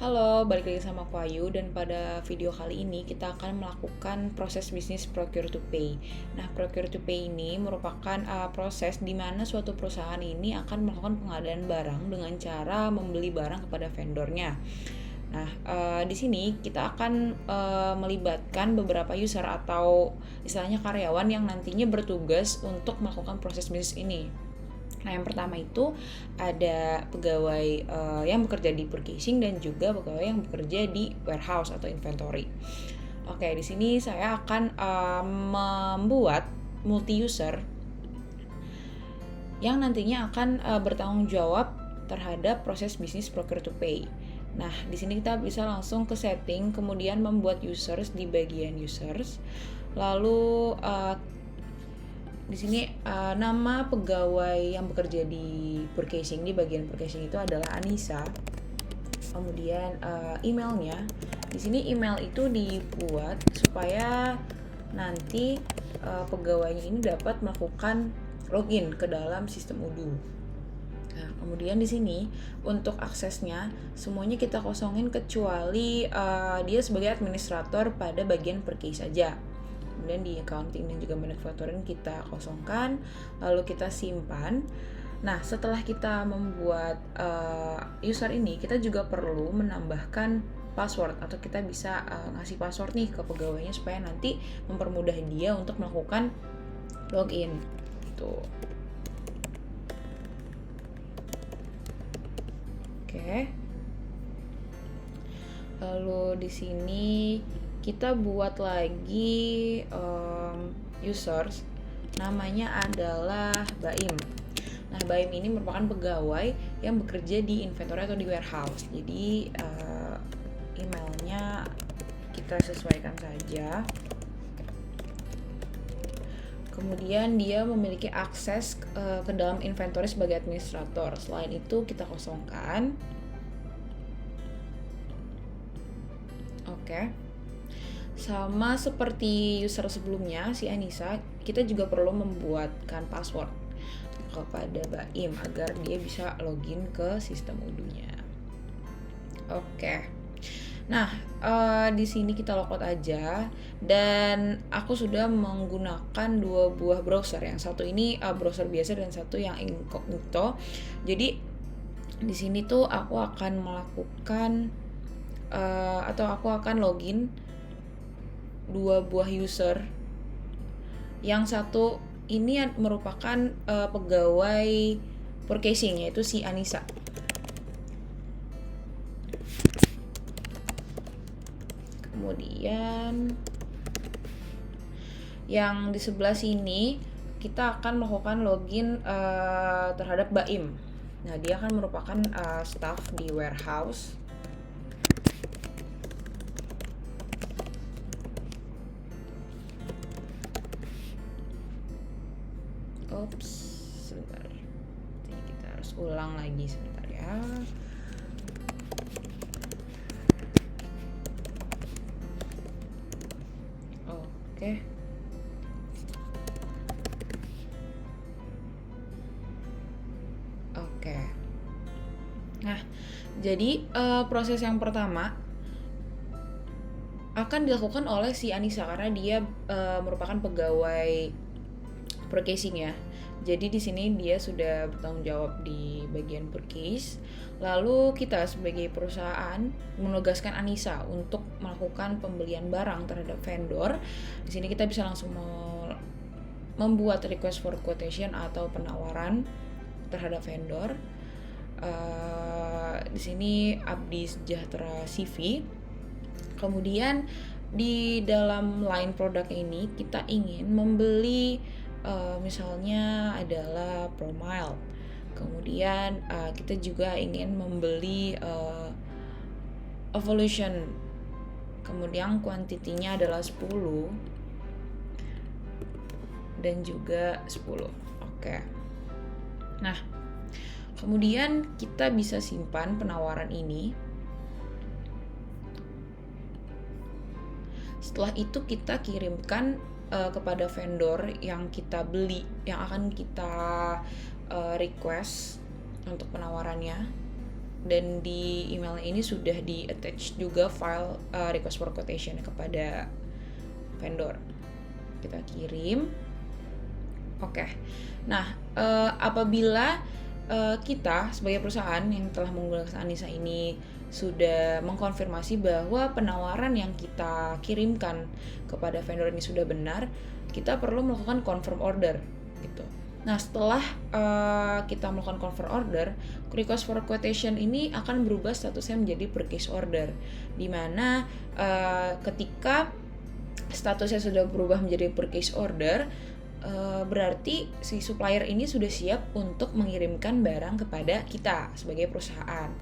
Halo, balik lagi sama aku Ayu dan pada video kali ini kita akan melakukan proses bisnis procure to pay. Nah, procure to pay ini merupakan proses di mana suatu perusahaan ini akan melakukan pengadaan barang dengan cara membeli barang kepada vendornya. Nah, di sini kita akan melibatkan beberapa user atau istilahnya karyawan yang nantinya bertugas untuk melakukan proses bisnis ini. Nah, yang pertama itu ada pegawai yang bekerja di purchasing dan juga pegawai yang bekerja di warehouse atau inventory. Oke, di sini saya akan membuat multi user yang nantinya akan bertanggung jawab terhadap proses bisnis procure to pay. Nah, di sini kita bisa langsung ke setting, kemudian membuat users di bagian users. Lalu di sini nama pegawai yang bekerja di purchasing, di bagian purchasing itu adalah Anissa. Kemudian emailnya, di sini email itu dibuat supaya nanti pegawainya ini dapat melakukan login ke dalam sistem Odoo. Nah, kemudian di sini untuk aksesnya semuanya kita kosongin kecuali dia sebagai administrator pada bagian purchase saja. Kemudian di accounting dan juga manufacturing kita kosongkan, lalu kita simpan. Nah, setelah kita membuat user ini, kita juga perlu menambahkan password atau kita bisa ngasih password nih ke pegawainya supaya nanti mempermudah dia untuk melakukan login. Tuh. Oke. Lalu di sini kita buat lagi users, namanya adalah Baim. Nah, Baim ini merupakan pegawai yang bekerja di inventory atau di warehouse. Jadi emailnya kita sesuaikan saja. Kemudian dia memiliki akses ke dalam inventory sebagai administrator. Selain itu kita kosongkan. Oke. Sama seperti user sebelumnya, si Anissa, kita juga perlu membuatkan password kepada Baim agar dia bisa login ke sistem Odoo-nya. Oke. Nah, di sini kita logout aja dan aku sudah menggunakan dua buah browser. Yang satu ini browser biasa dan satu yang incognito. Jadi di sini tuh aku akan melakukan atau aku akan login dua buah user. Yang satu ini merupakan pegawai purchasing, yaitu si Anissa. Kemudian yang di sebelah sini kita akan melakukan login terhadap Baim. Nah, dia akan merupakan staff di warehouse. Sebentar. Jadi kita harus ulang lagi sebentar ya. Oke. Oke. Nah, jadi proses yang pertama akan dilakukan oleh si Anissa karena dia merupakan pegawai purchasing ya. Jadi di sini dia sudah bertanggung jawab di bagian purchase. Lalu kita sebagai perusahaan menugaskan Anissa untuk melakukan pembelian barang terhadap vendor. Di sini kita bisa langsung membuat request for quotation atau penawaran terhadap vendor. Di sini Abdi Sejahtera CV. Kemudian di dalam line produk ini kita ingin membeli misalnya adalah Promile. Kemudian kita juga ingin membeli Evolution. Kemudian kuantitinya adalah 10 dan juga 10. Oke. Nah, kemudian kita bisa simpan penawaran ini. Setelah itu kita kirimkan kepada vendor yang kita beli, yang akan kita request untuk penawarannya. dan di email ini sudah di attach juga file request for quotation kepada vendor. Kita kirim. Oke. Nah, apabila kita sebagai perusahaan yang telah menggunakan Anissa ini sudah mengkonfirmasi bahwa penawaran yang kita kirimkan kepada vendor ini sudah benar, kita perlu melakukan confirm order gitu. Nah, setelah kita melakukan confirm order, request for quotation ini akan berubah statusnya menjadi purchase order, di mana ketika statusnya sudah berubah menjadi purchase order, berarti si supplier ini sudah siap untuk mengirimkan barang kepada kita sebagai perusahaan.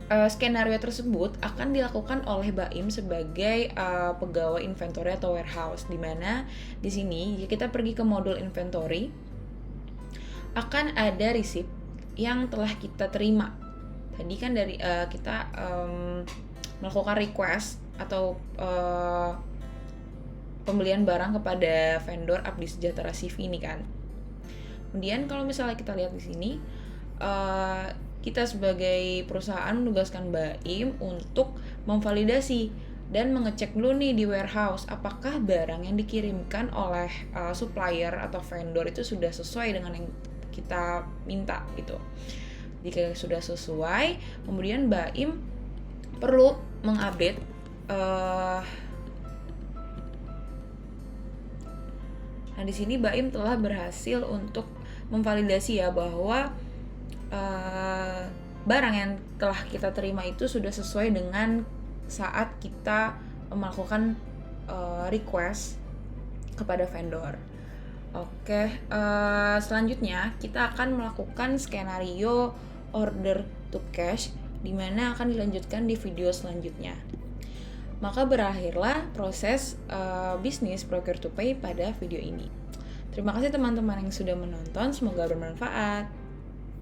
Skenario tersebut akan dilakukan oleh BAIM sebagai pegawai inventory atau warehouse, di mana di sini jika kita pergi ke modul inventory akan ada receipt yang telah kita terima. Tadi kan dari kita melakukan request atau pembelian barang kepada vendor Abdi Sejahtera CV ini kan. Kemudian kalau misalnya kita lihat di sini, kita sebagai perusahaan menugaskan BAIM untuk memvalidasi dan mengecek dulu nih di warehouse apakah barang yang dikirimkan oleh supplier atau vendor itu sudah sesuai dengan yang kita minta gitu. Jika sudah sesuai, kemudian BAIM perlu mengupdate nah di sini BAIM telah berhasil untuk memvalidasi ya bahwa barang yang telah kita terima itu sudah sesuai dengan saat kita melakukan request kepada vendor. Oke, selanjutnya kita akan melakukan skenario order to cash, di mana akan dilanjutkan di video selanjutnya. Maka berakhirlah proses bisnis procure to pay pada video ini. Terima kasih teman-teman yang sudah menonton, semoga bermanfaat.